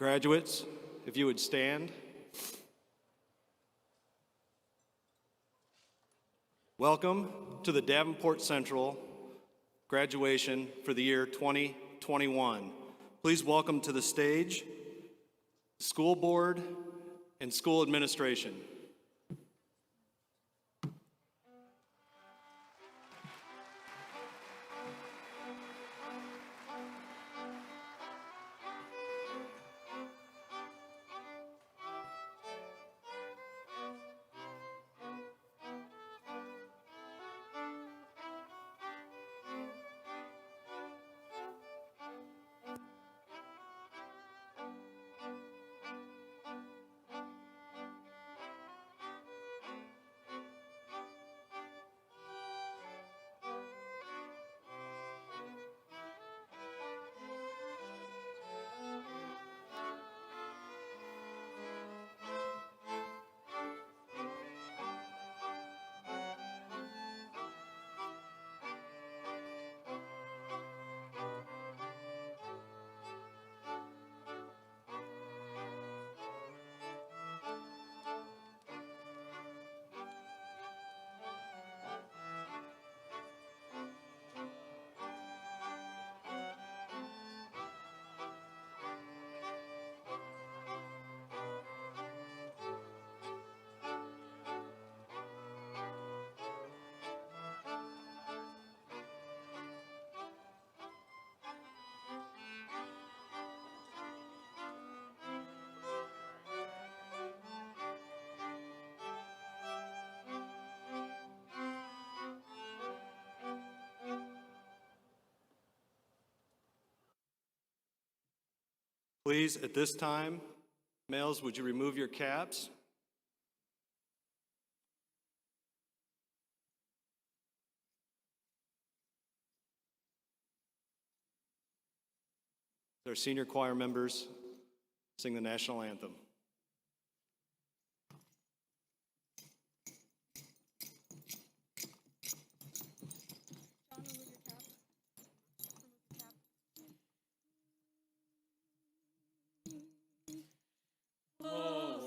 Graduates, if you would stand. Welcome to the Davenport Central graduation for the year 2021. Please welcome to the stage school board and school administration. Please, at this time, males, would you remove your caps? Our senior choir members sing the national anthem.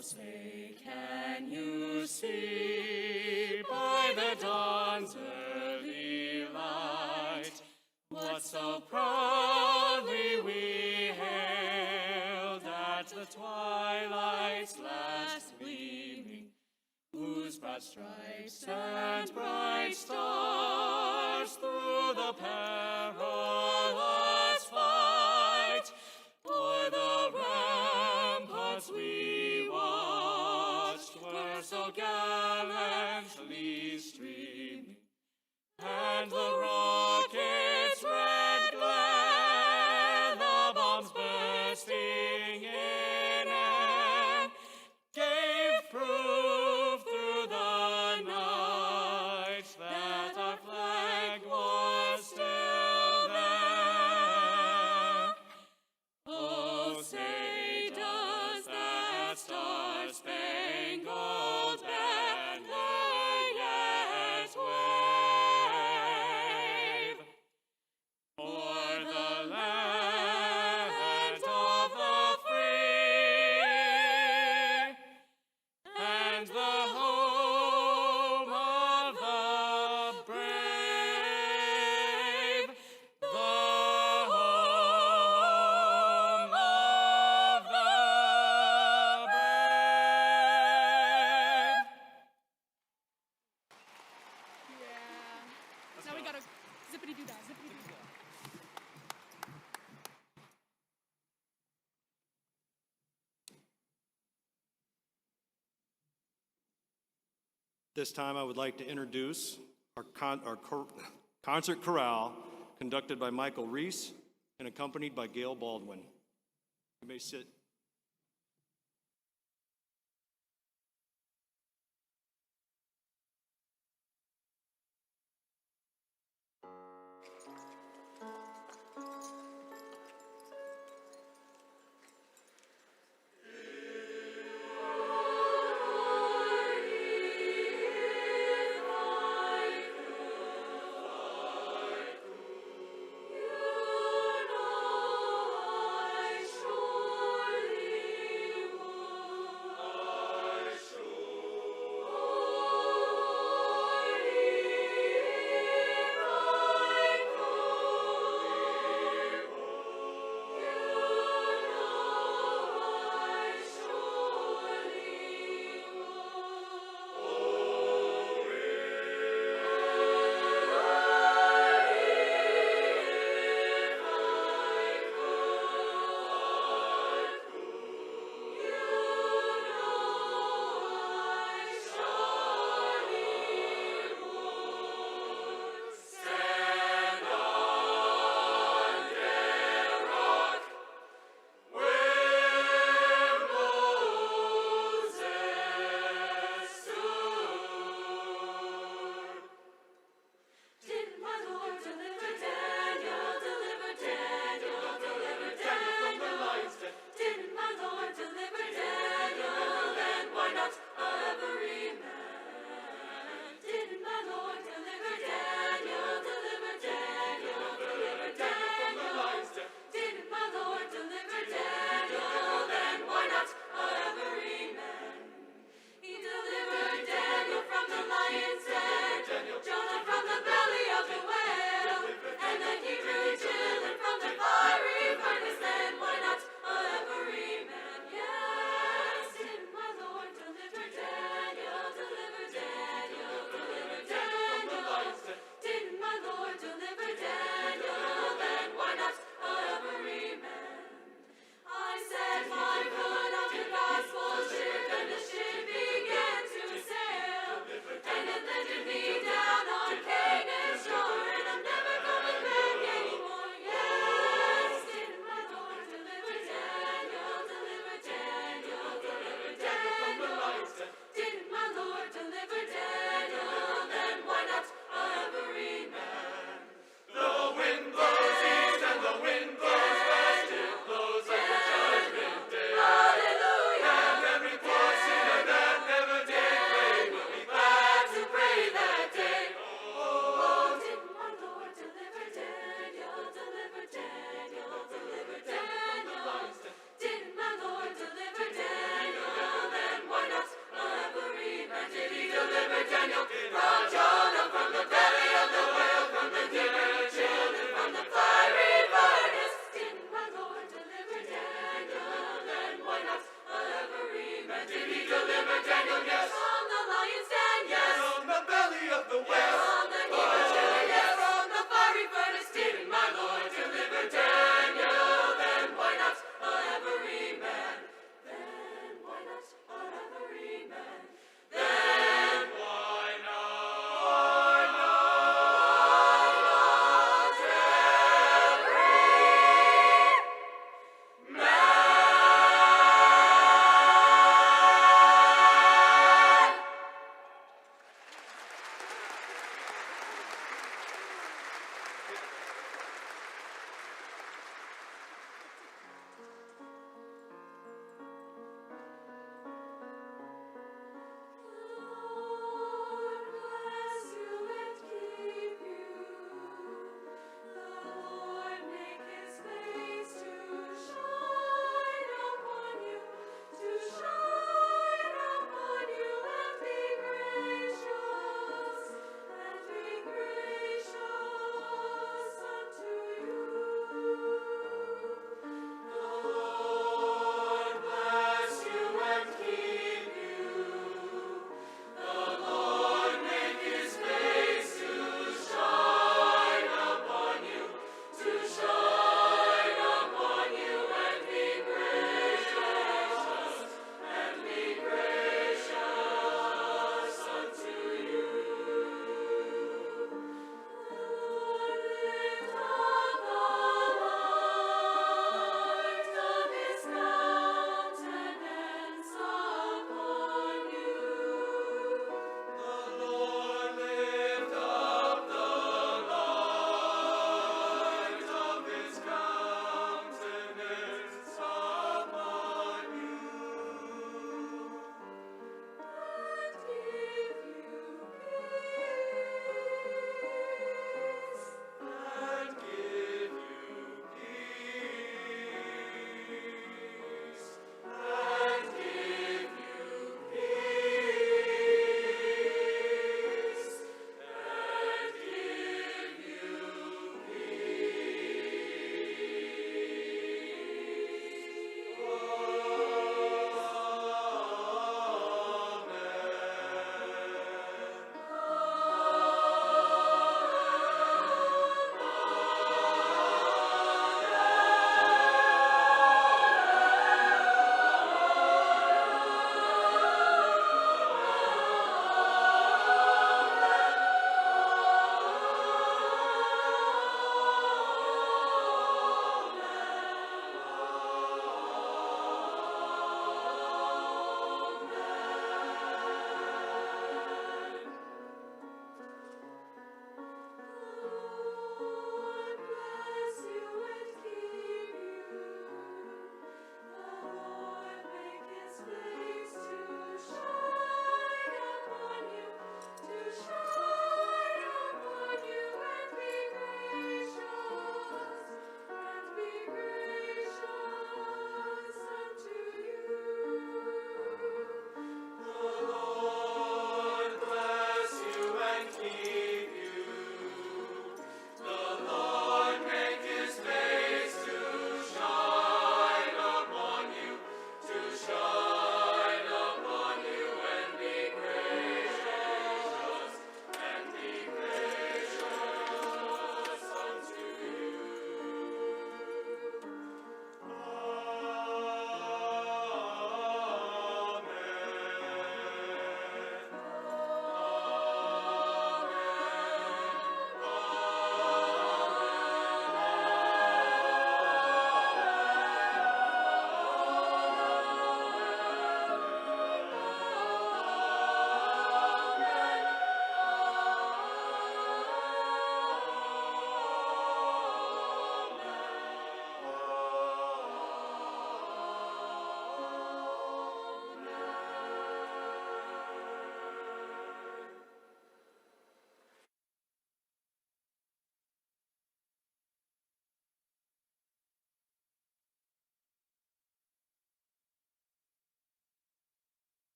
Say, can you see by the dawn's early light what so proudly we hailed at the twilight's last gleaming, whose broad stripes and bright stars through the perilous fight o'er the ramparts we watched were so gallantly streaming, and the rocket's red glare, the bombs bursting in air, gave proof through the night that our flag was still there. Oh, say, does that star-spangled banner yet wave o'er the land of the free and the home of the brave, the home of the brave? Yeah. Now we gotta zippity-doo-dah, zippity-doo-dah. This time I would like to introduce our concert chorale conducted by Michael Reese and accompanied by Gail Baldwin. You may sit. I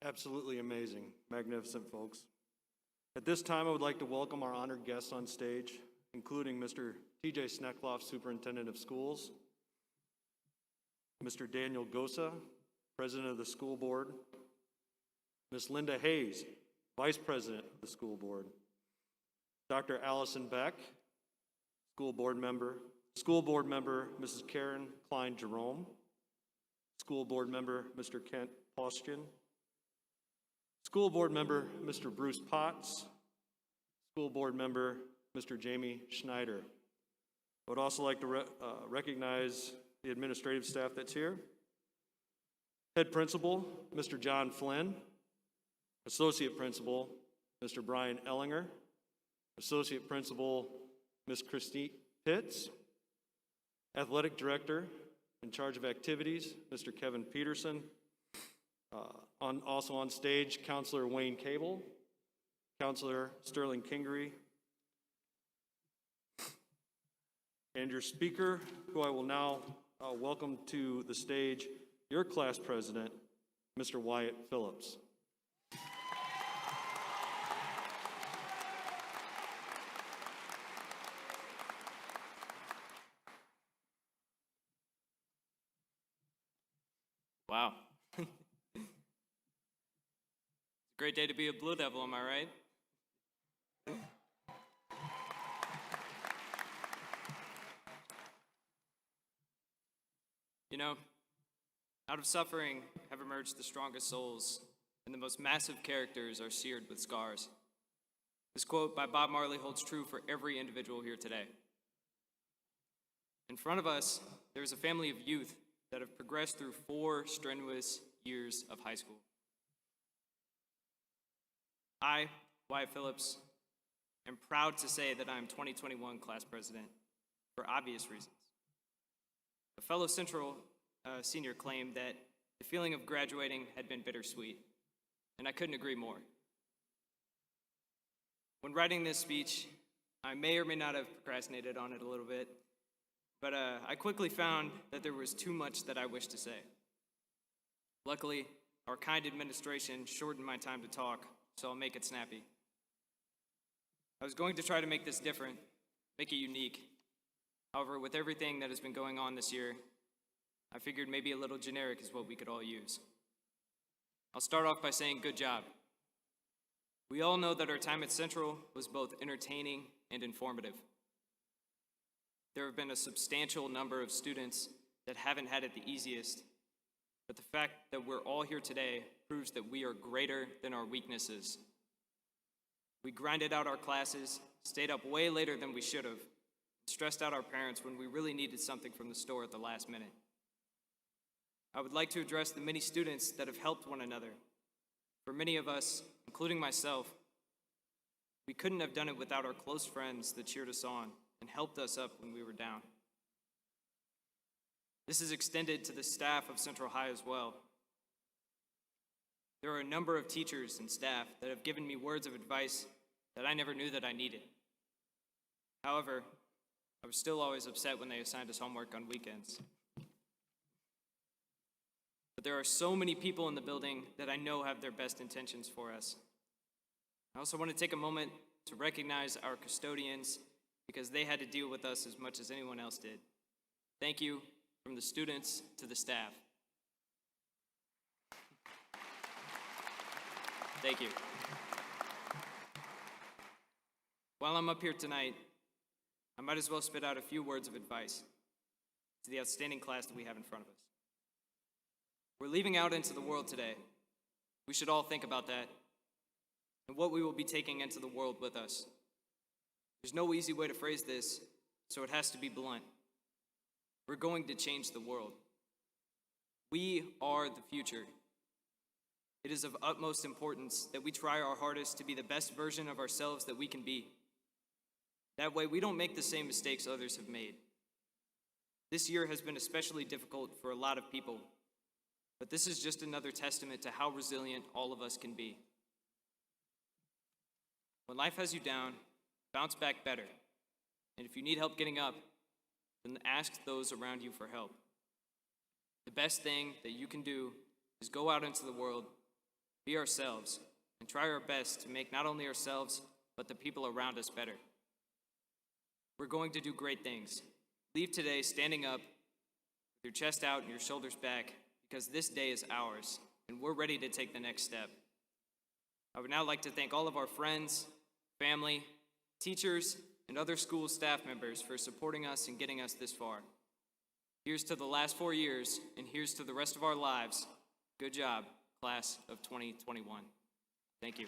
Absolutely amazing. Magnificent, folks. At this time, I would like to welcome our honored guests on stage, including Mr. TJ Sneckloff, Superintendent of Schools, Mr. Daniel Gosa, President of the School Board, Ms. Linda Hayes, Vice President of the School Board, Dr. Allison Beck, School Board Member, Mrs. Karen Klein-Jerome, School Board Member, Mr. Kent Postian, School Board Member, Mr. Bruce Potts, School Board Member, Mr. Jamie Schneider. I would also like to recognize the administrative staff that's here. Head Principal, Mr. John Flynn. Associate Principal, Mr. Brian Ellinger. Associate Principal, Ms. Christine Pitts. Athletic Director, in charge of activities, Mr. Kevin Peterson. Also on stage, Counselor Wayne Cable, Counselor Sterling Kingery, and your speaker, who I will now welcome to the stage, your class president, Mr. Wyatt Phillips. Wow. It's a great day to be a Blue Devil, am I right? You know, out of suffering have emerged the strongest souls, and the most massive characters are seared with scars. This quote by Bob Marley holds true for every individual here today. In front of us, there is a family of youth that have progressed through 4 strenuous years of high school. I, Wyatt Phillips, am proud to say that I am 2021 class president for obvious reasons. A fellow Central senior claimed that the feeling of graduating had been bittersweet, and I couldn't agree more. When writing this speech, I may or may not have procrastinated on it a little bit, but I quickly found that there was too much that I wished to say. Luckily, our kind administration shortened my time to talk, so I'll make it snappy. I was going to try to make this different, make it unique. However, with everything that has been going on this year, I figured maybe a little generic is what we could all use. I'll start off by saying good job. We all know that our time at Central was both entertaining and informative. There have been a substantial number of students that haven't had it the easiest, but the fact that we're all here today proves that we are greater than our weaknesses. We grinded out our classes, stayed up way later than we should have, stressed out our parents when we really needed something from the store at the last minute. I would like to address the many students that have helped one another. For many of us, including myself, we couldn't have done it without our close friends that cheered us on and helped us up when we were down. This is extended to the staff of Central High as well. There are a number of teachers and staff that have given me words of advice that I never knew that I needed. However, I was still always upset when they assigned us homework on weekends. But there are so many people in the building that I know have their best intentions for us. I also want to take a moment to recognize our custodians because they had to deal with us as much as anyone else did. Thank you from the students to the staff. Thank you. While I'm up here tonight, I might as well spit out a few words of advice to the outstanding class that we have in front of us. We're leaving out into the world today. We should all think about that and what we will be taking into the world with us. There's no easy way to phrase this, so it has to be blunt. We're going to change the world. We are the future. It is of utmost importance that we try our hardest to be the best version of ourselves that we can be. That way, we don't make the same mistakes others have made. This year has been especially difficult for a lot of people, but this is just another testament to how resilient all of us can be. When life has you down, bounce back better. And if you need help getting up, then ask those around you for help. The best thing that you can do is go out into the world be ourselves, and try our best to make not only ourselves, but the people around us better. We're going to do great things. Leave today standing up, with your chest out and your shoulders back, because this day is ours, and we're ready to take the next step. I would now like to thank all of our friends, family, teachers, and other school staff members for supporting us and getting us this far. Here's to the last 4 years, and here's to the rest of our lives. Good job, class of 2021. Thank you.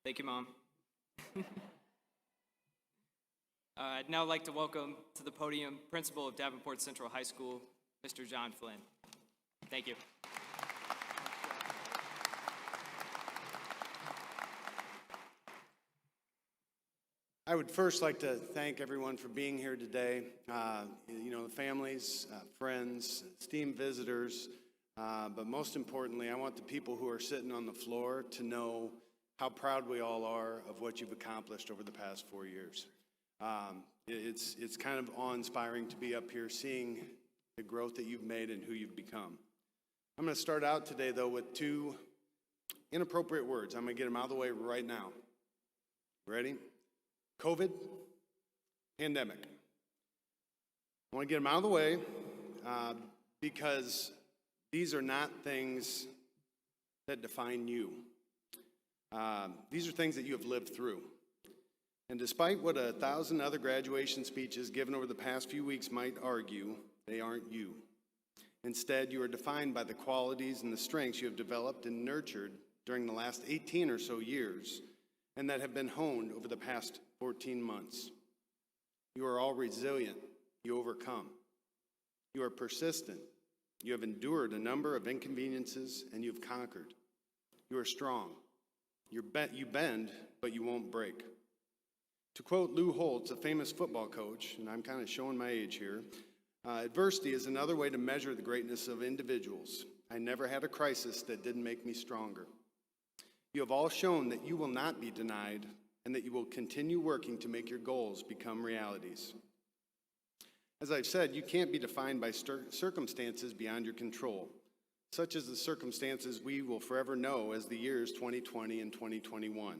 Thank you, Mom. I'd now like to welcome to the podium Principal of Davenport Central High School, Mr. John Flynn. Thank you. I would first like to thank everyone for being here today. The families, friends, esteemed visitors, but most importantly, I want the people who are sitting on the floor to know how proud we all are of what you've accomplished over the past 4 years. It's kind of awe-inspiring to be up here seeing the growth that you've made and who you've become. I'm going to start out today, though, with 2 inappropriate words. I'm going to get them out of the way right now. Ready? COVID, pandemic. I want to get them out of the way because these are not things that define you. These are things that you have lived through. And despite what 1,000 other graduation speeches given over the past few weeks might argue, they aren't you. Instead, you are defined by the qualities and the strengths you have developed and nurtured during the last 18 or so years, and that have been honed over the past 14 months. You are all resilient. You overcome. You are persistent. You have endured a number of inconveniences, and you've conquered. You are strong. You bend, but you won't break. To quote Lou Holtz, a famous football coach, and I'm kind of showing my age here, adversity is another way to measure the greatness of individuals. I never had a crisis that didn't make me stronger. You have all shown that you will not be denied and that you will continue working to make your goals become realities. As I've said, you can't be defined by circumstances beyond your control, such as the circumstances we will forever know as the years 2020 and 2021.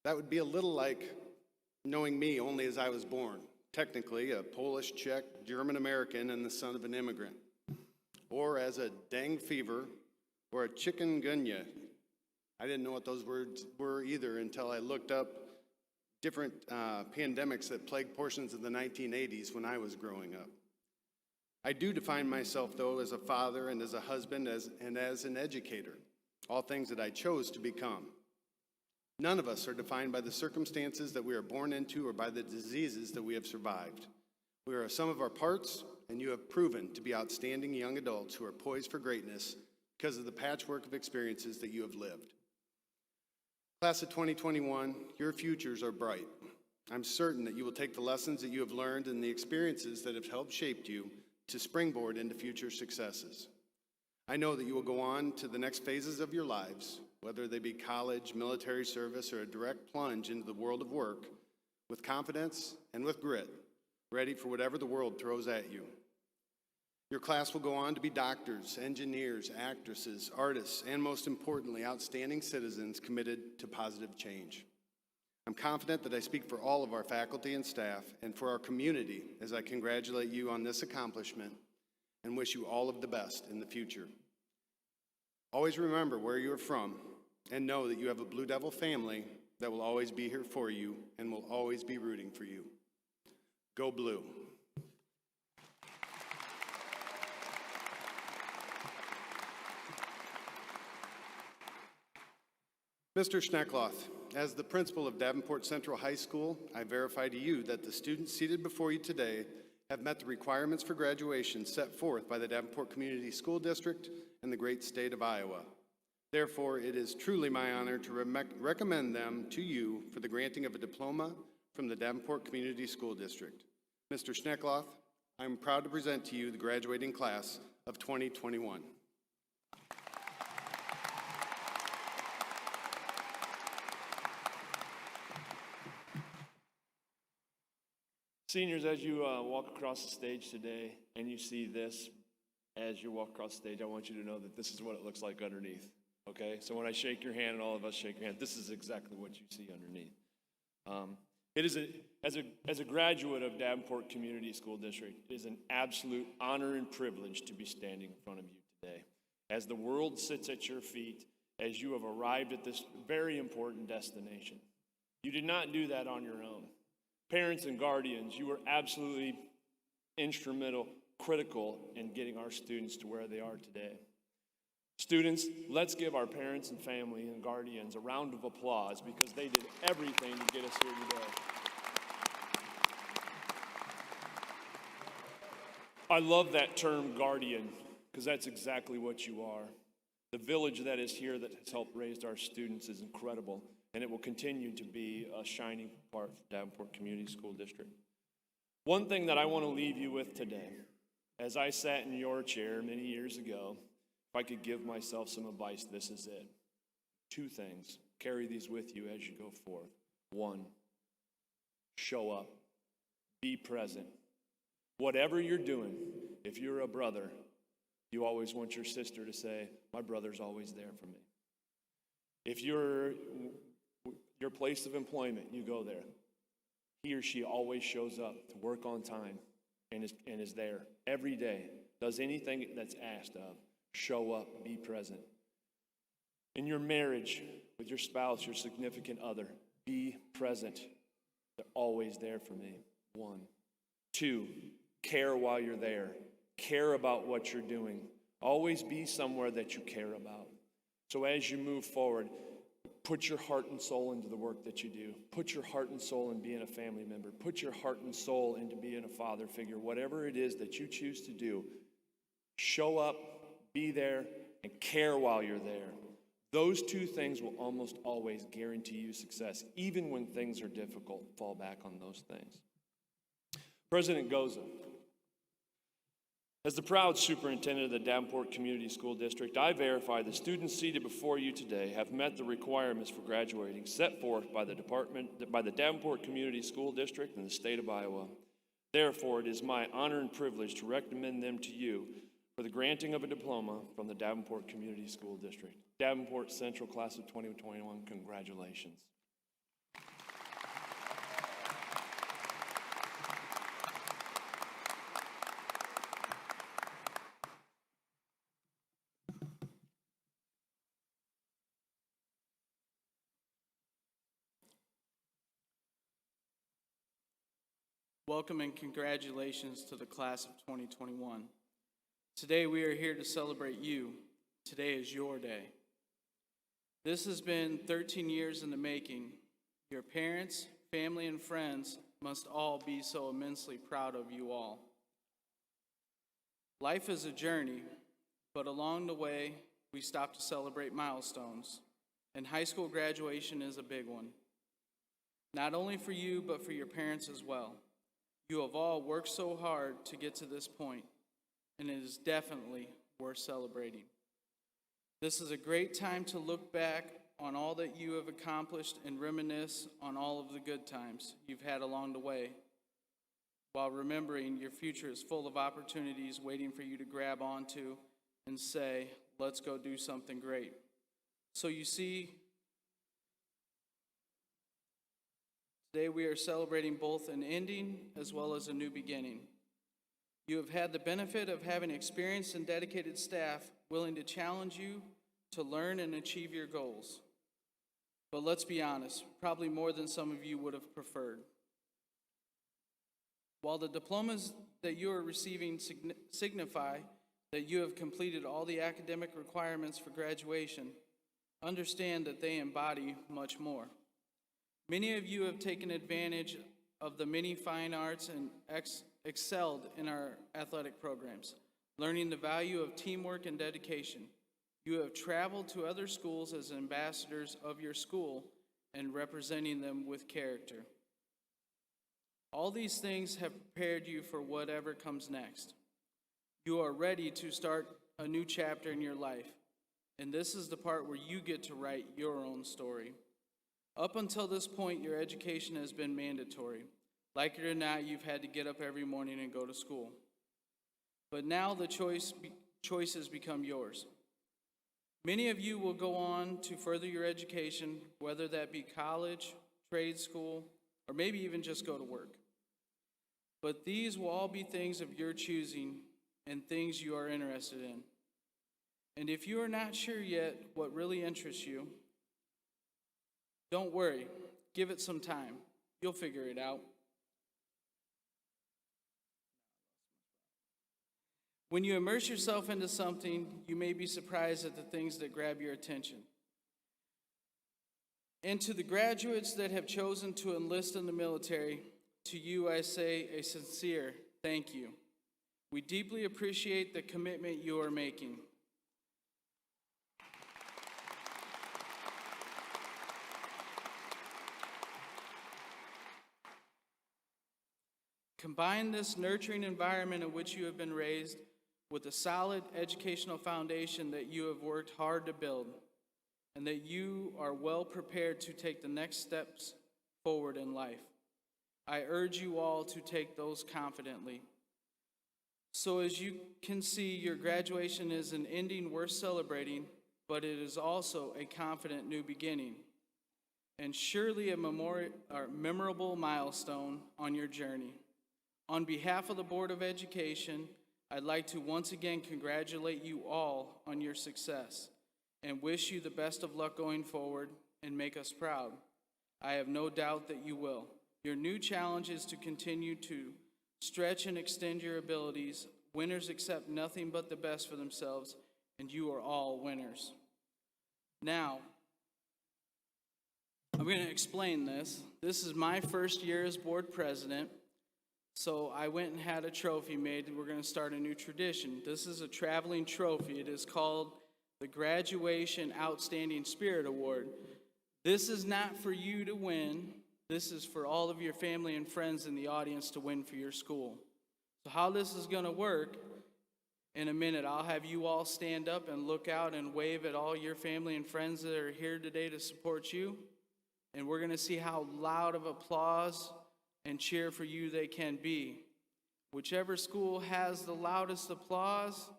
That would be a little like knowing me only as I was born, technically a Polish, Czech, German-American, and the son of an immigrant, or as a dengue fever or a chikungunya. I didn't know what those words were either until I looked up different pandemics that plagued portions of the 1980s when I was growing up. I do define myself, though, as a father and as a husband and as an educator, all things that I chose to become. None of us are defined by the circumstances that we are born into or by the diseases that we have survived. We are a sum of our parts, and you have proven to be outstanding young adults who are poised for greatness because of the patchwork of experiences that you have lived. Class of 2021, your futures are bright. I'm certain that you will take the lessons that you have learned and the experiences that have helped shape you to springboard into future successes. I know that you will go on to the next phases of your lives, whether they be college, military service, or a direct plunge into the world of work, with confidence and with grit, ready for whatever the world throws at you. Your class will go on to be doctors, engineers, actresses, artists, and most importantly, outstanding citizens committed to positive change. I'm confident that I speak for all of our faculty and staff and for our community as I congratulate you on this accomplishment and wish you all of the best in the future. Always remember where you are from and know that you have a Blue Devil family that will always be here for you and will always be rooting for you. Go Blue. Mr. Schneckloth, as the principal of Davenport Central High School, I verify to you that the students seated before you today have met the requirements for graduation set forth by the Davenport Community School District and the great state of Iowa. Therefore, it is truly my honor to recommend them to you for the granting of a diploma from the Davenport Community School District. Mr. Schneckloth, I am proud to present to you the graduating class of 2021. Seniors, as you walk across the stage today and you see this as you walk across the stage, I want you to know that this is what it looks like underneath, okay? So when I shake your hand and all of us shake your hand, this is exactly what you see underneath. It is as a graduate of Davenport Community School District, it is an absolute honor and privilege to be standing in front of you today. As the world sits at your feet, as you have arrived at this very important destination. You did not do that on your own. Parents and guardians, you were absolutely instrumental, critical in getting our students to where they are today. Students, let's give our parents and family and guardians a round of applause because they did everything to get us here today. I love that term guardian because that's exactly what you are. The village that is here that has helped raise our students is incredible, and it will continue to be a shining part for Davenport Community School District. One thing that I want to leave you with today, as I sat in your chair many years ago, if I could give myself some advice, this is it. 2 things. Carry these with you as you go forth. 1, show up. Be present. Whatever you're doing, if you're a brother, you always want your sister to say, my brother's always there for me. If you're your place of employment, you go there. He or she always shows up to work on time and is there every day, does anything that's asked of. Show up, be present. In your marriage with your spouse, your significant other, be present. They're always there for me. 1. 2, care while you're there. Care about what you're doing. Always be somewhere that you care about. So as you move forward, put your heart and soul into the work that you do. Put your heart and soul in being a family member. Put your heart and soul into being a father figure. Whatever it is that you choose to do, show up, be there, and care while you're there. Those 2 things will almost always guarantee you success. Even when things are difficult, fall back on those things. President Goza, as the proud superintendent of the Davenport Community School District, I verify the students seated before you today have met the requirements for graduating set forth by the Davenport Community School District and the state of Iowa. Therefore, it is my honor and privilege to recommend them to you for the granting of a diploma from the Davenport Community School District. Davenport Central Class of 2021, congratulations. Welcome and congratulations to the class of 2021. Today we are here to celebrate you. Today is your day. This has been 13 years in the making. Your parents, family, and friends must all be so immensely proud of you all. Life is a journey, but along the way, we stop to celebrate milestones, and high school graduation is a big one. Not only for you, but for your parents as well. You have all worked so hard to get to this point, and it is definitely worth celebrating. This is a great time to look back on all that you have accomplished and reminisce on all of the good times you've had along the way, while remembering your future is full of opportunities waiting for you to grab onto and say, let's go do something great. So you see, today we are celebrating both an ending as well as a new beginning. You have had the benefit of having experienced and dedicated staff willing to challenge you to learn and achieve your goals. But let's be honest, probably more than some of you would have preferred. While the diplomas that you are receiving signify that you have completed all the academic requirements for graduation, understand that they embody much more. Many of you have taken advantage of the many fine arts and excelled in our athletic programs, learning the value of teamwork and dedication. You have traveled to other schools as ambassadors of your school and representing them with character. All these things have prepared you for whatever comes next. You are ready to start a new chapter in your life, and this is the part where you get to write your own story. Up until this point, your education has been mandatory, Like it or not, you've had to get up every morning and go to school. But now the choices become yours. Many of you will go on to further your education, whether that be college, trade school, or maybe even just go to work. But these will all be things of your choosing and things you are interested in. And if you are not sure yet what really interests you, don't worry. Give it some time. You'll figure it out. When you immerse yourself into something, you may be surprised at the things that grab your attention. And to the graduates that have chosen to enlist in the military, to you I say a sincere thank you. We deeply appreciate the commitment you are making. Combine this nurturing environment in which you have been raised with a solid educational foundation that you have worked hard to build, and that you are well prepared to take the next steps forward in life. I urge you all to take those confidently. So as you can see, your graduation is an ending worth celebrating, but it is also a confident new beginning, and surely a memorable milestone on your journey. On behalf of the Board of Education, I'd like to once again congratulate you all on your success and wish you the best of luck going forward and make us proud. I have no doubt that you will. Your new challenge is to continue to stretch and extend your abilities. Winners accept nothing but the best for themselves, and you are all winners. Now, I'm going to explain this. This is my first year as board president. So I went and had a trophy made. We're going to start a new tradition. This is a traveling trophy. It is called the Graduation Outstanding Spirit Award. This is not for you to win. This is for all of your family and friends in the audience to win for your school. So how this is going to work, in a minute, I'll have you all stand up and look out and wave at all your family and friends that are here today to support you. And we're going to see how loud of applause and cheer for you they can be. Whichever school has the loudest applause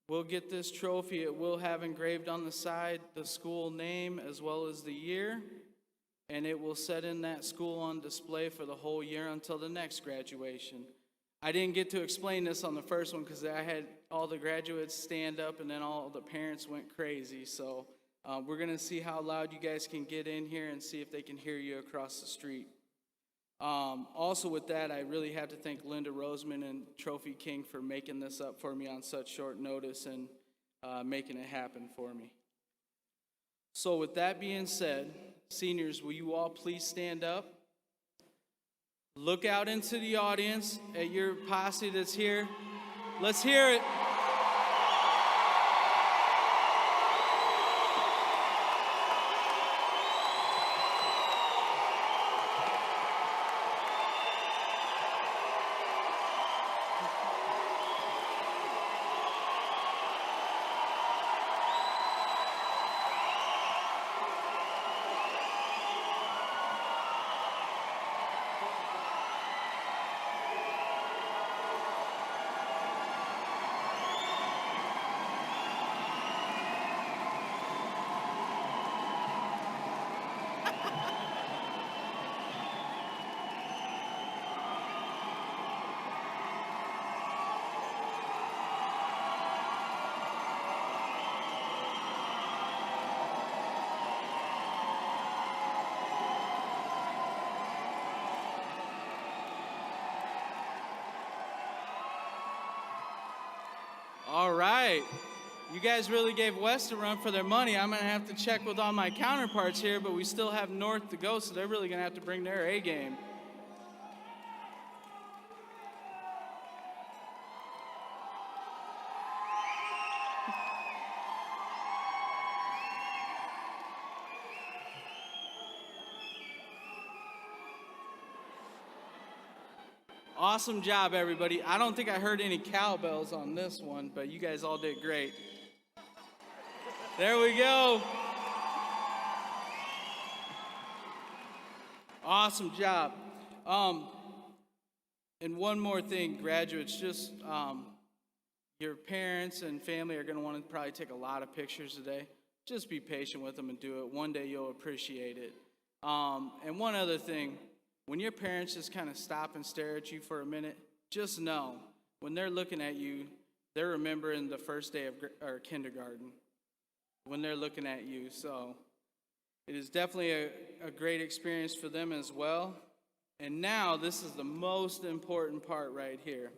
will get this trophy. It will have engraved on the side the school name as well as the year, and it will set in that school on display for the whole year until the next graduation. I didn't get to explain this on the first one because I had all the graduates stand up and then all the parents went crazy. So we're going to see how loud you guys can get in here and see if they can hear you across the street. Also with that, I really have to thank Linda Roseman and Trophy King for making this up for me on such short notice and making it happen for me. So with that being said, seniors, will you all please stand up? Look out into the audience at your posse that's here. Let's hear it. All right. You guys really gave West a run for their money. I'm going to have to check with all my counterparts here, but we still have North to go, so they're really going to have to bring their A game. Awesome job, everybody. I don't think I heard any cowbells on this one, but you guys all did great. There we go. Awesome job. And one more thing, graduates, just your parents and family are going to want to probably take a lot of pictures today. Just be patient with them and do it. One day you'll appreciate it. And one other thing, when your parents just kind of stop and stare at you for a minute, just know when they're looking at you, they're remembering the first day of kindergarten when they're looking at you. So it is definitely a great experience for them as well. And now this is the most important part right here.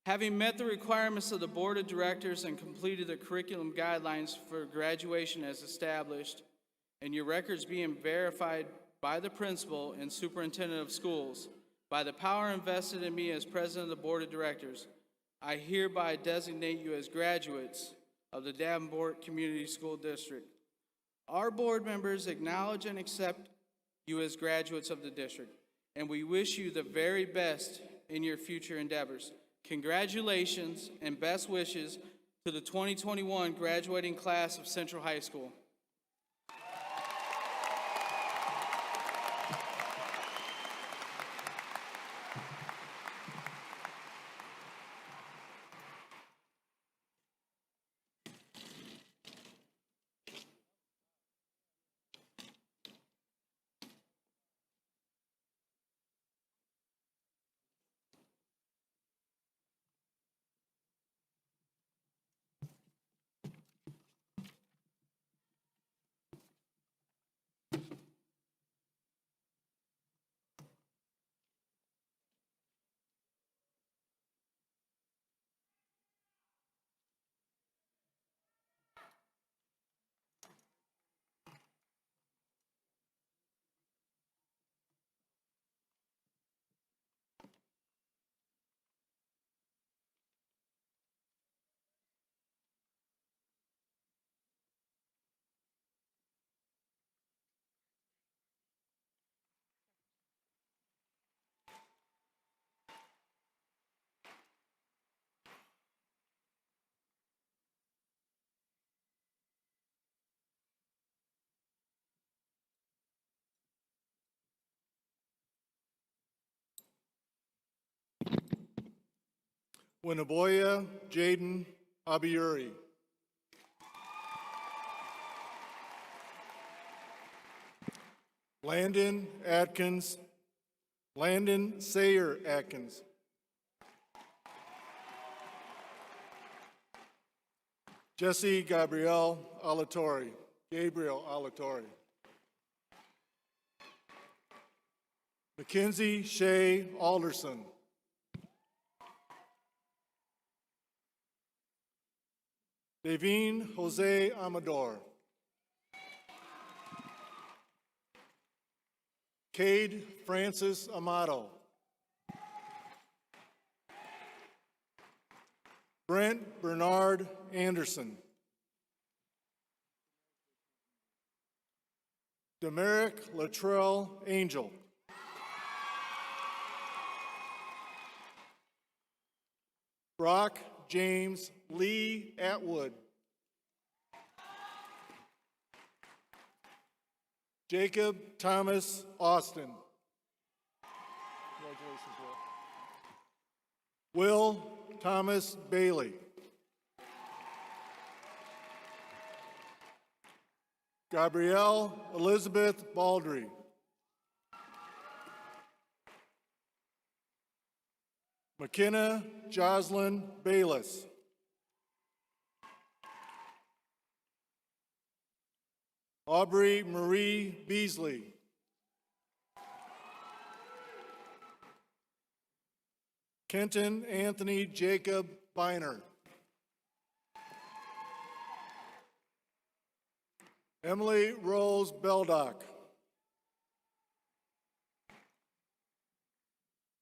Having met the requirements of the Board of Directors and completed the curriculum guidelines for graduation as established, and your records being verified by the principal and superintendent of schools, by the power invested in me as president of the Board of Directors, I hereby designate you as graduates of the Davenport Community School District. Our board members acknowledge and accept you as graduates of the district, and we wish you the very best in your future endeavors. Congratulations and best wishes to the 2021 graduating class of Central High School. Winaboya Jaden Abiyuri. Landon Sayer Atkins. Jesse Gabriel Alatorre. Mackenzie Shea Alderson. Davine Jose Amador. Cade Francis Amato. Brent Bernard Anderson. Demerick Latrell Angel. Brock James Lee Atwood. Jacob Thomas Austin. Congratulations, Will. Will Thomas Bailey. Gabrielle Elizabeth Baldry. McKenna Jocelyn Bayless. Aubrey Marie Beasley. Kenton Anthony Jacob Biner. Emily Rose Beldock.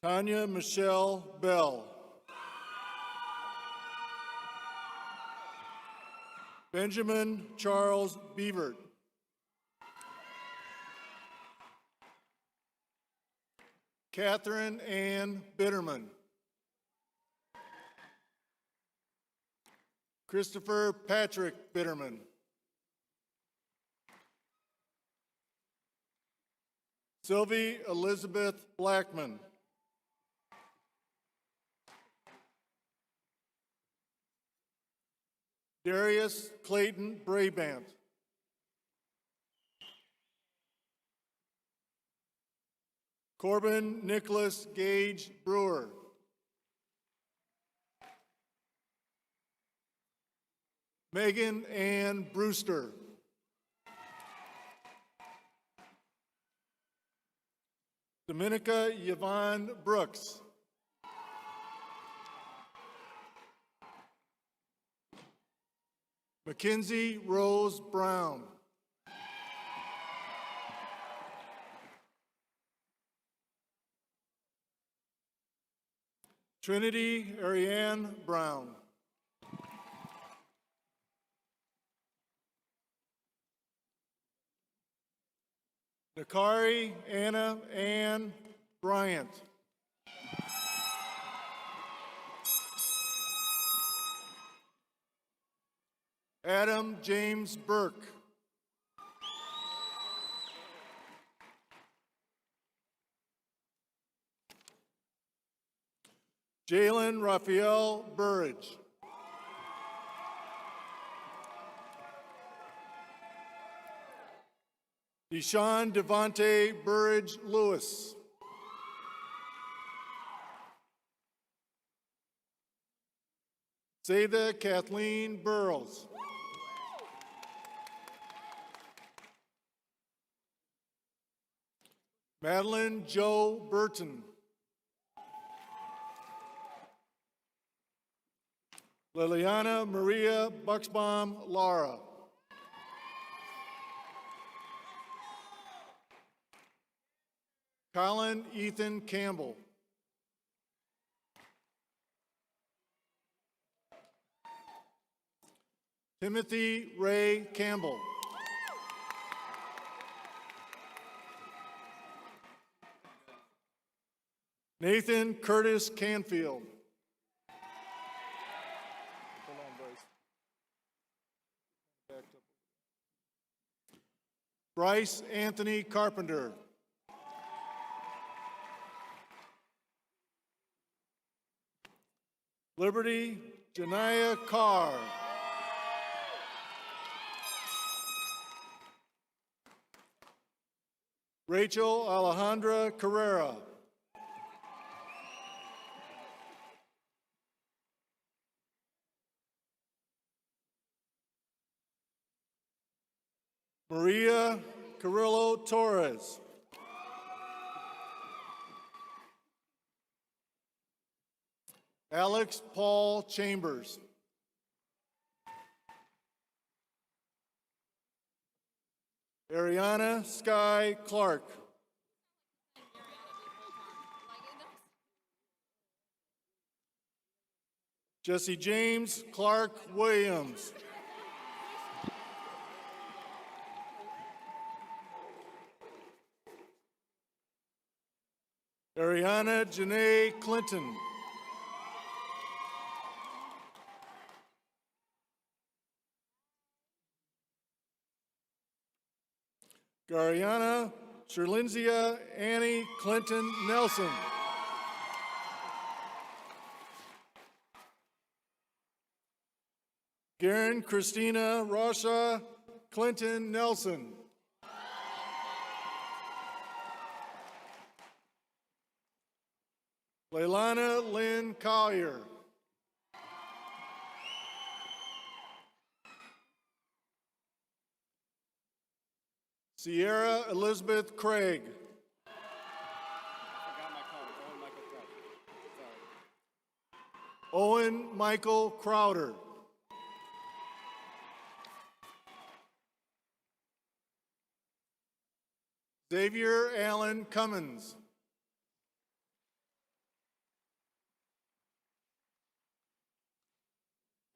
Tanya Michelle Bell. Benjamin Charles Beavert. Catherine Ann Bitterman. Christopher Patrick Bitterman. Sylvie Elizabeth Blackman. Darius Clayton Brabant. Corbin Nicholas Gage Brewer. Megan Ann Brewster. Dominica Yvonne Brooks. Mackenzie Rose Brown. Trinity Ariane Brown. Nakari Anna Ann Bryant. Adam James Burke. Jalen Raphael Burridge. Deshaun Devontae Burridge Lewis. Zayda Kathleen Burrows. Madeline Joe Burton. Liliana Maria Buxbaum Lara. Colin Ethan Campbell. Timothy Ray Campbell. Nathan Curtis Canfield. Hold on, Bryce. Backed up. Bryce Anthony Carpenter. Liberty Janiyah Carr. Rachel Alejandra Carrera. Maria Carrillo Torres. Alex Paul Chambers. Ariana Sky Clark. Jesse James Clark Williams. Ariana Janae Clinton. Gariana Sherlinzia Annie Clinton Nelson. Garen Christina Rasha Clinton Nelson. Leilana Lynn Collier. Sierra Elizabeth Craig. Owen Michael Crowder. Xavier Allen Cummins.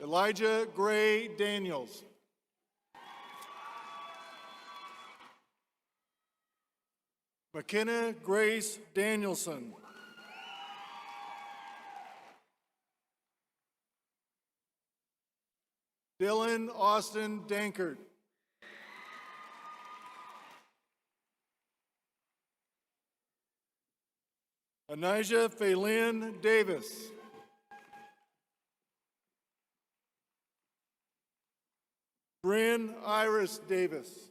Elijah Gray Daniels. McKenna Grace Danielson. Dylan Austin Dankert. Anijah Phelan Davis. Bryn Iris Davis.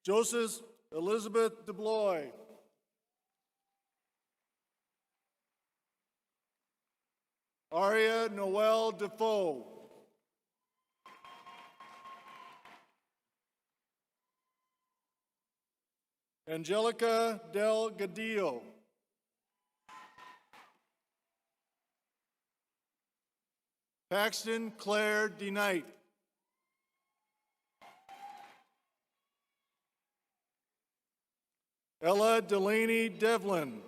Joseph Elizabeth DeBloy. Aria Noel Defoe. Angelica Del Gadillo. Paxton Claire DeKnight. Ella Delaney Devlin.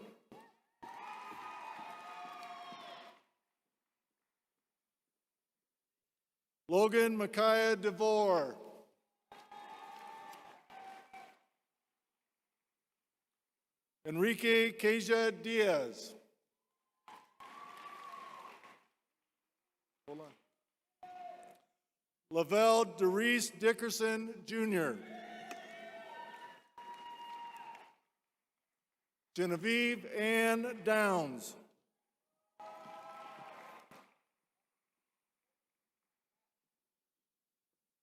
Logan Micaiah DeVore. Enrique Keja Diaz. Hold on. Lavelle DeReese Dickerson, Jr. Genevieve Ann Downs.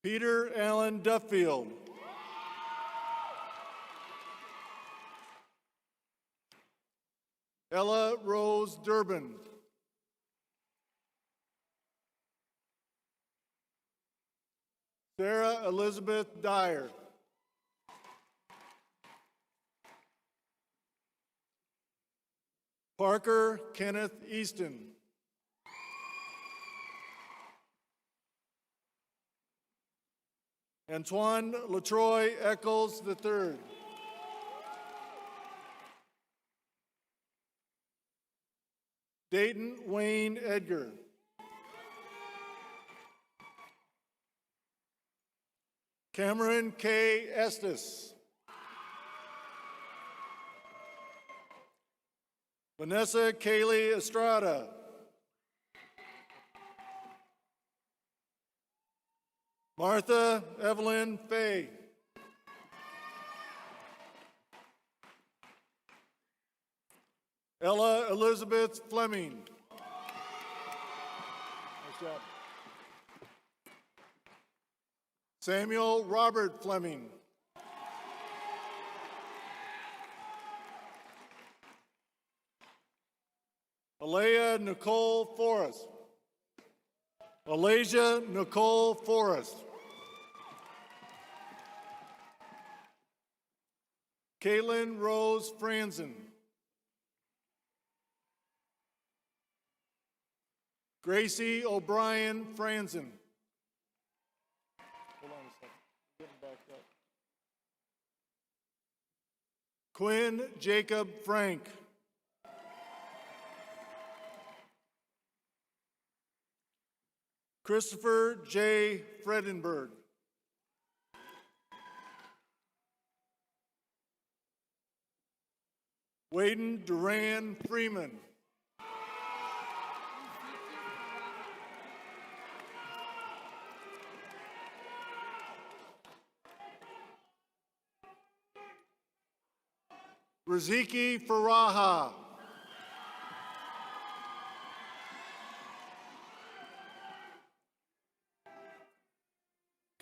Peter Allen Duffield. Ella Rose Durbin. Sarah Elizabeth Dyer. Parker Kenneth Easton. Antoine Latroy Eccles III. Dayton Wayne Edgar. Cameron K. Estes. Vanessa Kaylee Estrada. Martha Evelyn Fay. Ella Elizabeth Fleming. Nice job. Samuel Robert Fleming. Alea Nicole Forrest. Alasia Nicole Forrest. Caitlin Rose Franzen. Gracie O'Brien Franzen. Hold on a second. Getting backed up. Quinn Jacob Frank. Christopher J. Fredenberg. Waden Duran Freeman. Riziki Faraha.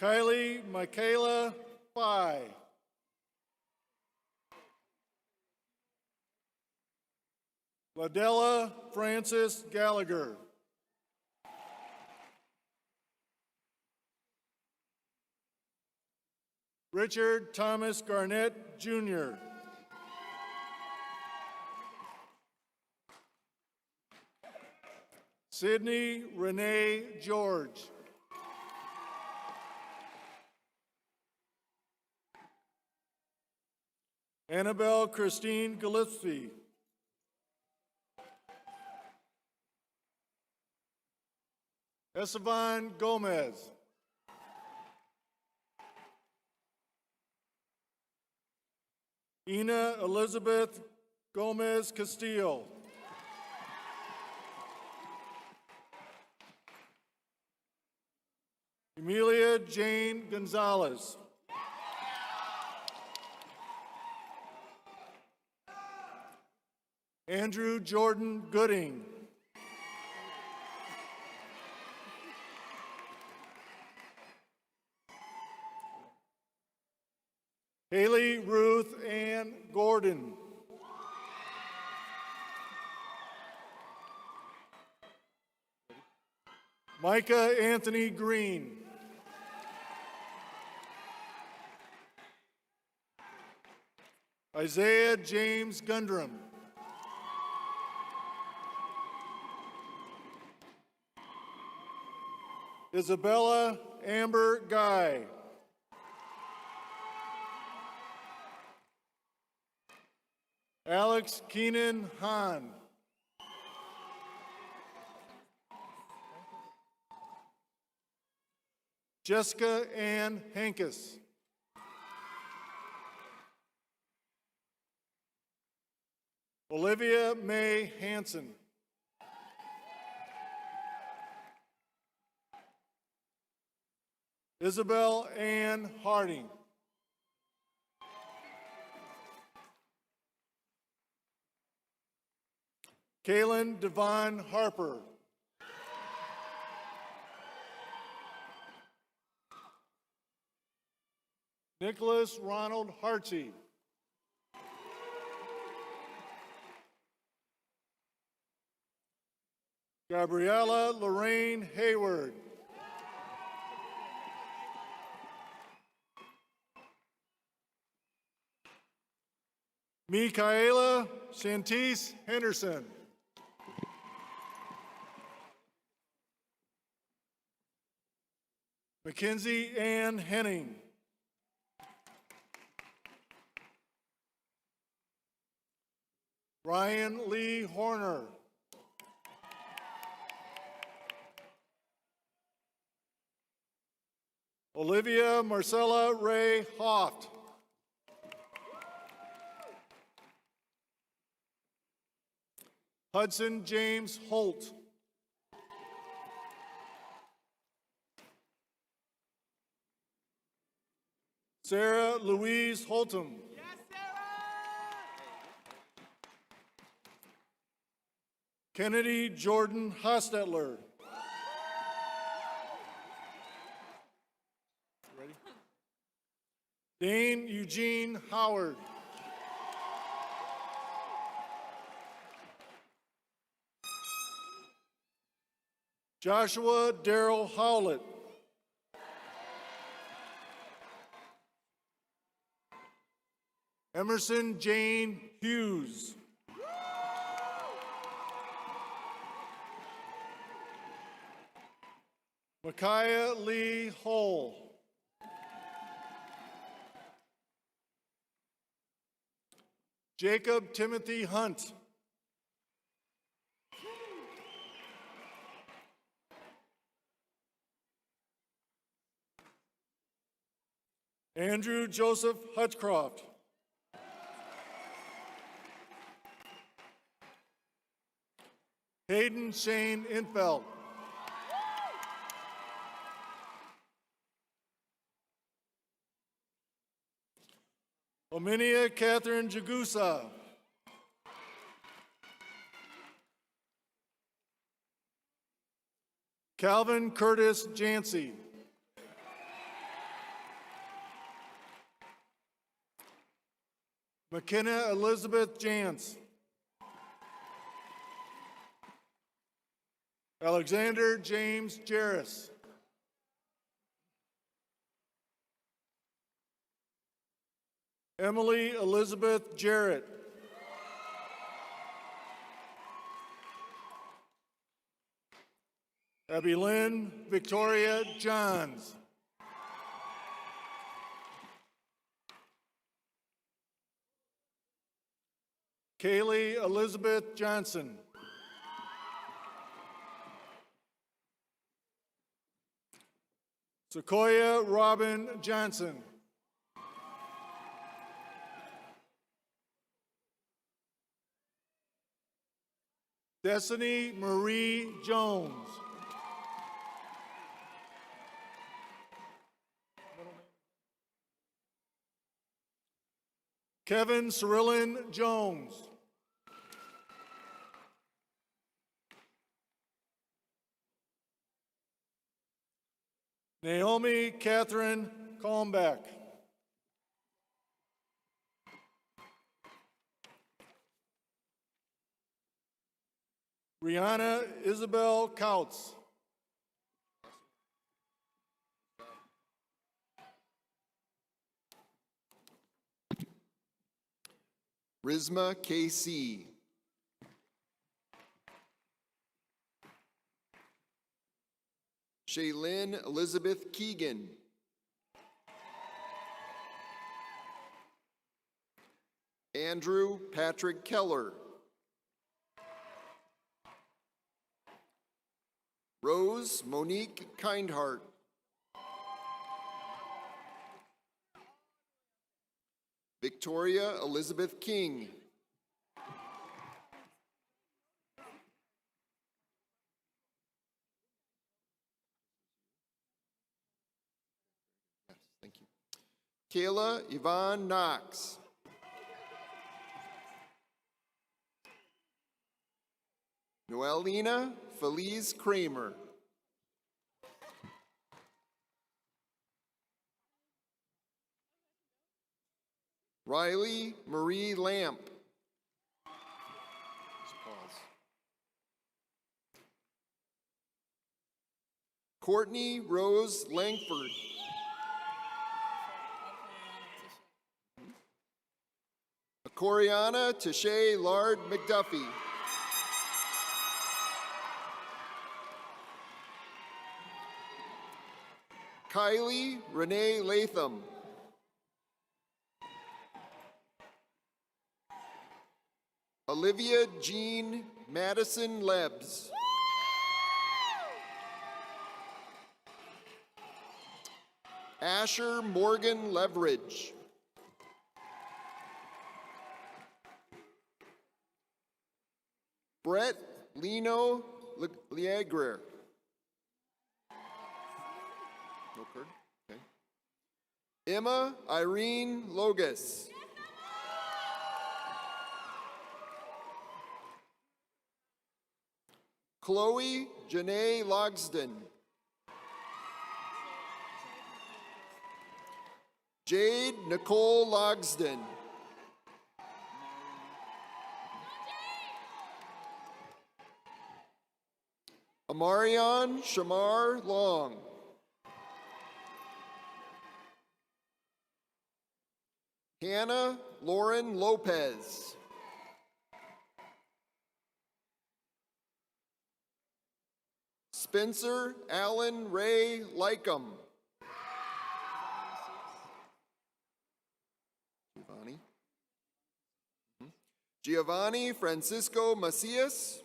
Kylie Michaela Phi. Ladella Francis Gallagher. Richard Thomas Garnett, Jr. Sydney Renee George. Annabelle Christine Gillespie. Esteban Gomez. Ina Elizabeth Gomez Castillo. Emilia Jane Gonzalez. Andrew Jordan Gooding. Haley Ruth Ann Gordon. Micah Anthony Green. Isaiah James Gundrum. Isabella Amber Guy. Alex Keenan Hahn. Jessica Ann Hankus. Olivia May Hanson. Isabel Ann Harding. Kaylin Devon Harper. Nicholas Ronald Hartsey. Gabriella Lorraine Hayward. Michaela Shantice Henderson. Mackenzie Ann Henning. Ryan Lee Horner. Olivia Marcella Ray Hoft. Hudson James Holt. Sarah Louise Holtum. Kennedy Jordan Hostetler. Ready? Dane Eugene Howard. Joshua Darrell Howlett. Emerson Jane Hughes. Micaiah Lee Hull. Jacob Timothy Hunt. Andrew Joseph Hutchcroft. Hayden Shane Infeld. Ominia Catherine Jagusa. Calvin Curtis Jancy. McKenna Elizabeth Jantz. Alexander James Jarris. Emily Elizabeth Jarrett. Abby Lynn Victoria Johns. Kaylee Elizabeth Johnson. Sequoia Robin Johnson. Destiny Marie Jones. Kevin Cyrilin Jones. Naomi Catherine Kalmbach. Rihanna Isabel Couts. Rizma KC. Shaylin Elizabeth Keegan. Andrew Patrick Keller. Rose Monique Kindheart. Victoria Elizabeth King. Yes, thank you. Kayla Yvonne Knox. Noelina Feliz Kramer. Riley Marie Lamp. Just pause. Courtney Rose Langford. Coriana Tashay Lard McDuffie. Kylie Renee Latham. Olivia Jean Madison Lebs. Asher Morgan Leverage. Brett Lino Liegrer. No card? Okay. Emma Irene Logus. Chloe Janae Logsden. Jade Nicole Logsden. Amarion Shamar Long. Hannah Lauren Lopez. Spencer Allen Ray Lycum. Giovanni. Giovanni Francisco Macias.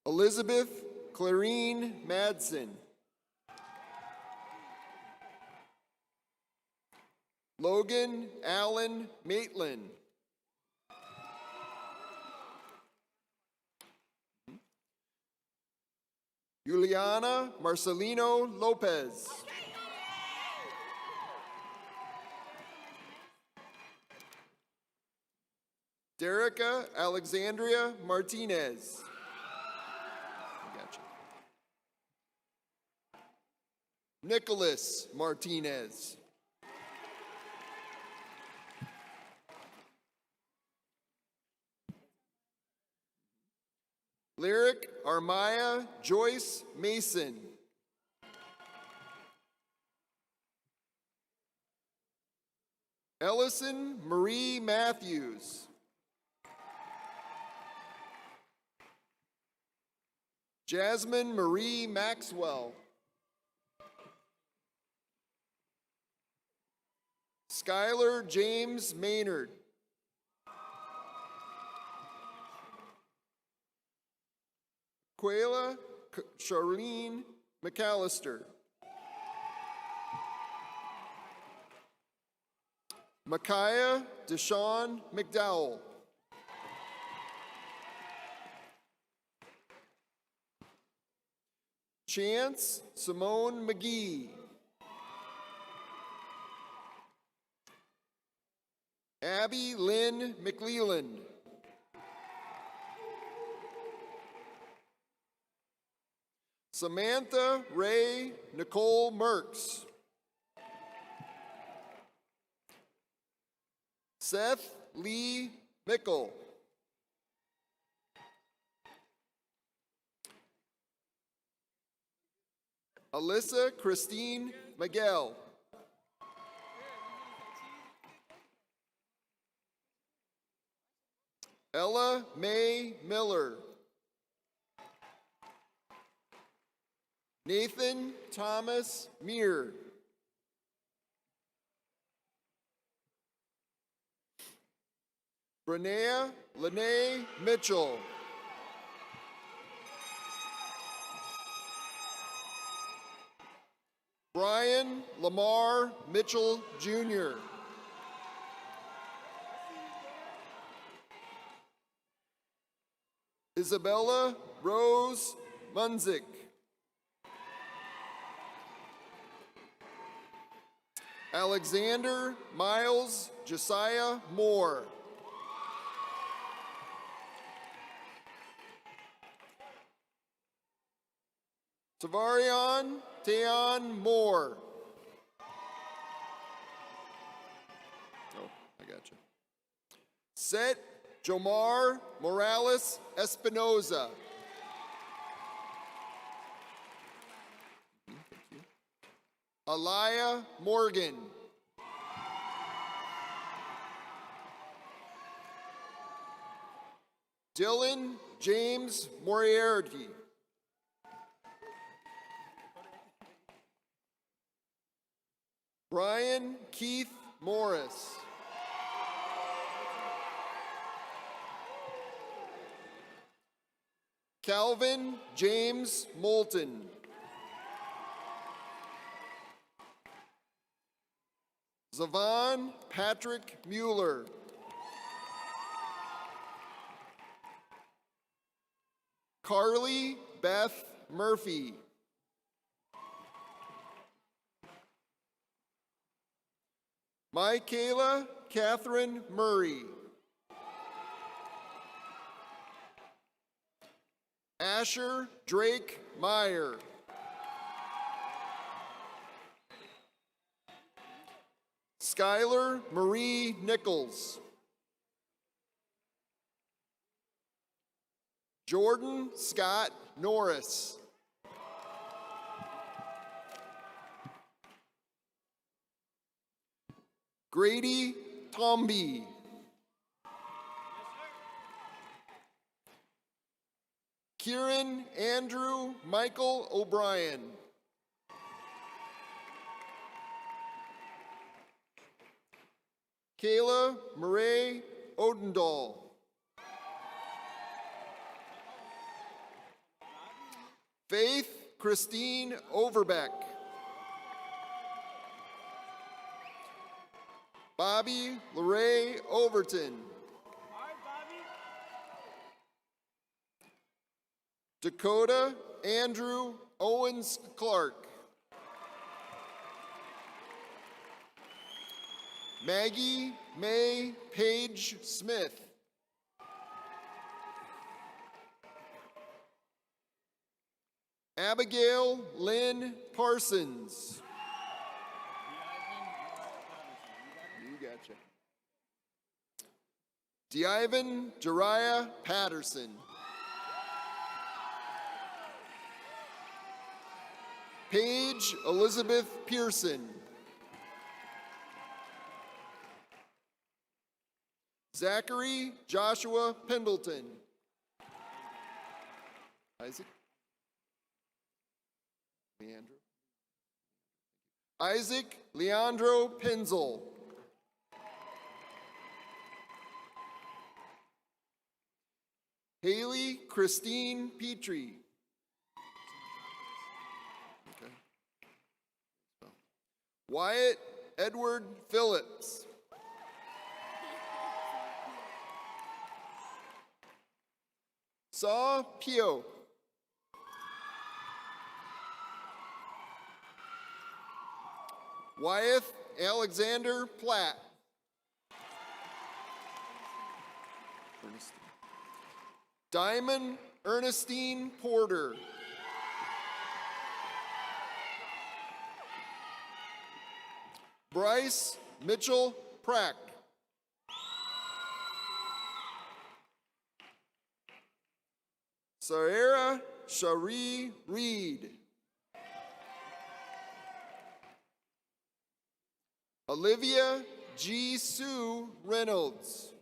Elizabeth Clarine Madsen. Logan Allen Maitland. Juliana Marcelino Lopez. Derica Alexandria Martinez. Gotcha. Nicholas Martinez. Lyric Armaya Joyce Mason. Ellison Marie Matthews. Jasmine Marie Maxwell. Skylar James Maynard. Quayla Charlene McAllister. Micaiah Deshawn McDowell. Chance Simone McGee. Abby Lynn McLeland. Samantha Ray Nicole Merks. Seth Lee Mickle. Alyssa Christine Miguel. Ella Mae Miller. Nathan Thomas Meir. Brenea Lene Mitchell. Brian Lamar Mitchell Jr. Isabella Rose Munzik. Alexander Miles Josiah Moore. Tavarion Teon Moore. Oh, I got you. Set Jomar Morales Espinoza. Alaya Morgan. Dylan James Moriarty. Brian Keith Morris. Calvin James Moulton. Zavon Patrick Mueller. Carly Beth Murphy. Michaela Catherine Murray. Asher Drake Meyer. Skylar Marie Nichols. Jordan Scott Norris. Grady Tomby. Kieran Andrew Michael O'Brien. Kayla Murray Odendahl. Faith Christine Overbeck. Bobby Lorray Overton. Dakota Andrew Owens Clark. Maggie May Page Smith. Abigail Lynn Parsons. You gotcha. Divan Jariah Patterson. Paige Elizabeth Pearson. Zachary Joshua Pendleton. Isaac. Leandro. Isaac Leandro Pinzel. Haley Christine Petrie. Okay. Wyatt Edward Phillips. Saw Pio. Wyeth Alexander Platt. Diamond Ernestine Porter. Bryce Mitchell Prack. Sarah Cherie Reed. Olivia G. Sue Reynolds.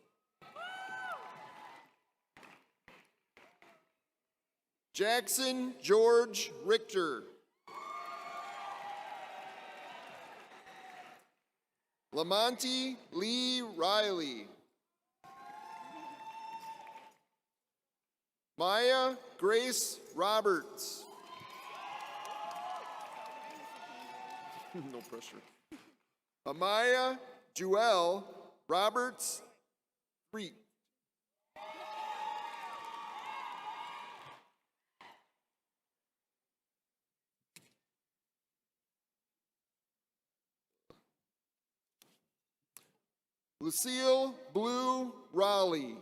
Jackson George Richter. Lamonte Lee Riley. Maya Grace Roberts. No pressure. Amaya Jewel Roberts Freet. Lucille Blue Raleigh.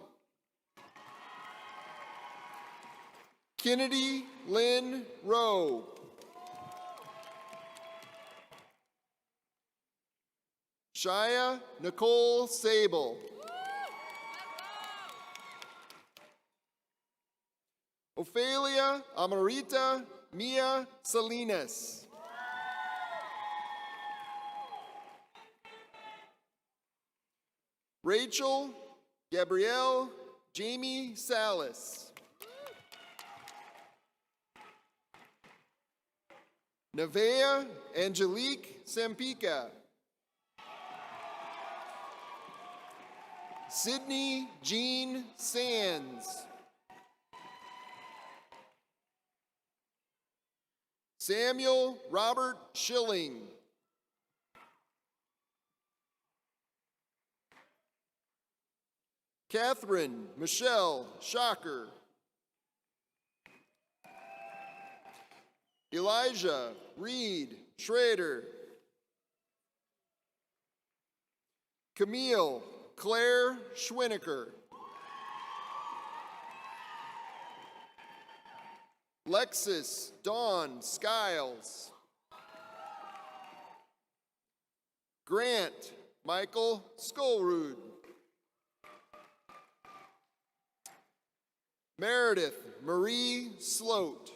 Kennedy Lynn Rowe. Shia Nicole Sable. Ophelia Amarita Mia Salinas. Rachel Gabrielle Jamie Salas. Nevea Angelique Sampica. Sydney Jean Sands. Samuel Robert Schilling. Catherine Michelle Shocker. Elijah Reed Schrader. Camille Claire Schwinneker. Lexus Dawn Skiles. Grant Michael Skolrud. Meredith Marie Sloat.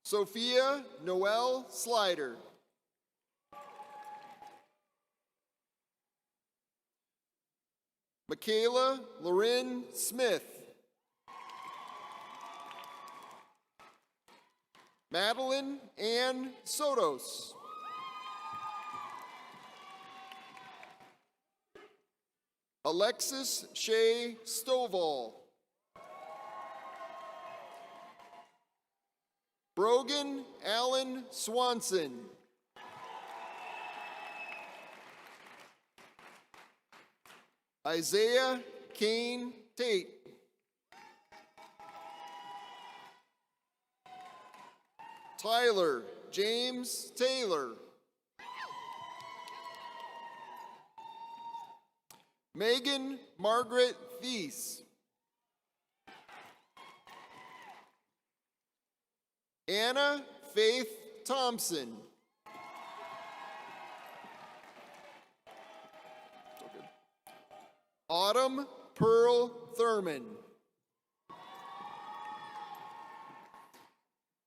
Sophia Noel Slider. Michaela Loren Smith. Madeline Ann Sotos. Alexis Shea Stovall. Brogan Allen Swanson. Isaiah Kane Tate. Tyler James Taylor. Megan Margaret Thies. Anna Faith Thompson. Autumn Pearl Thurman.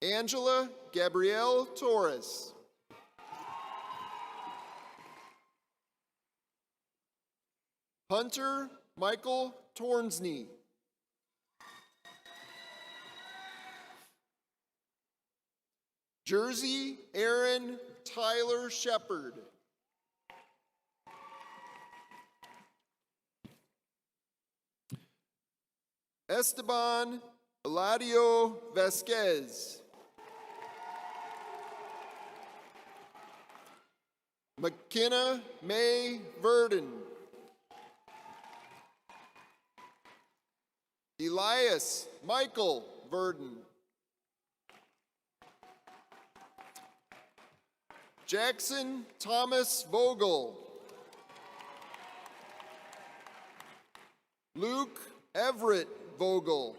Angela Gabrielle Torres. Hunter Michael Tornsney. Jersey Aaron Tyler Shepard. Esteban Eladio Vasquez. McKenna May Verdon. Elias Michael Verdon. Jackson Thomas Vogel. Luke Everett Vogel.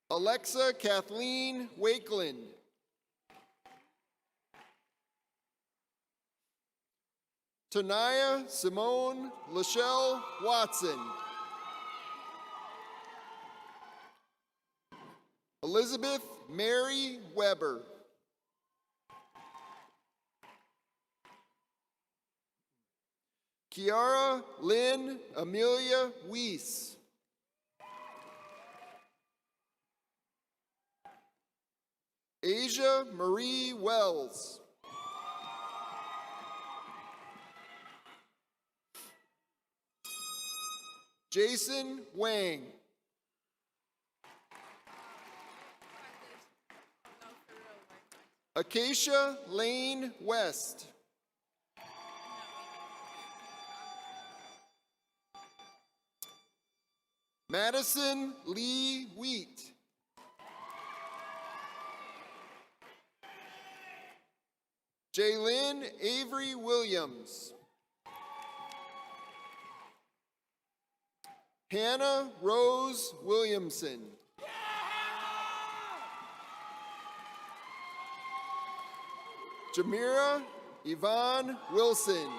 Alexa Kathleen Wakeland. Tanaya Simone Lachelle Watson. Elizabeth Mary Weber. Kiara Lynn Amelia Weiss. Asia Marie Wells. Jason Wang. Acacia Lane West. Madison Lee Wheat. Jaylyn Avery Williams. Hannah Rose Williamson. Jamira Yvonne Wilson.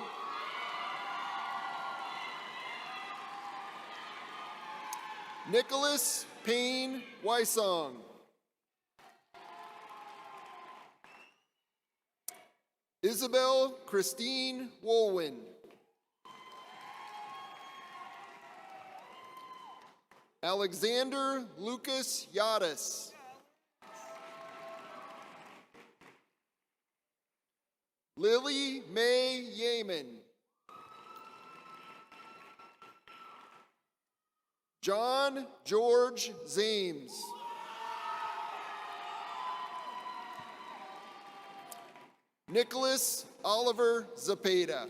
Nicholas Payne Wysong. Isabel Christine Woolwin. Alexander Lucas Yadis. Lily Mae Yeaman. John George Zames. Nicholas Oliver Zapata.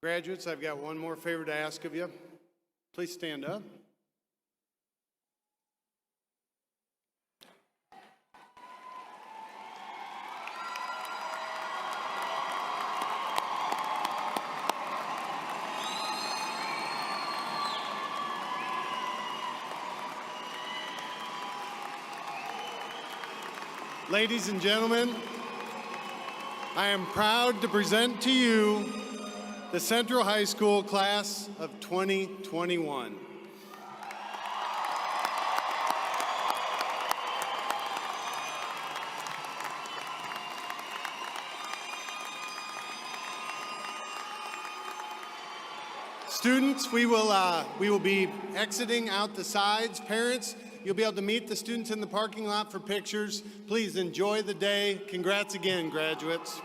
Graduates, I've got one more favor to ask of you. Please stand up. Ladies and gentlemen, I am proud to present to you the Central High School class of 2021. Students, we will be exiting out the sides. Parents, you'll be able to meet the students in the parking lot for pictures. Please enjoy the day. Congrats again, graduates.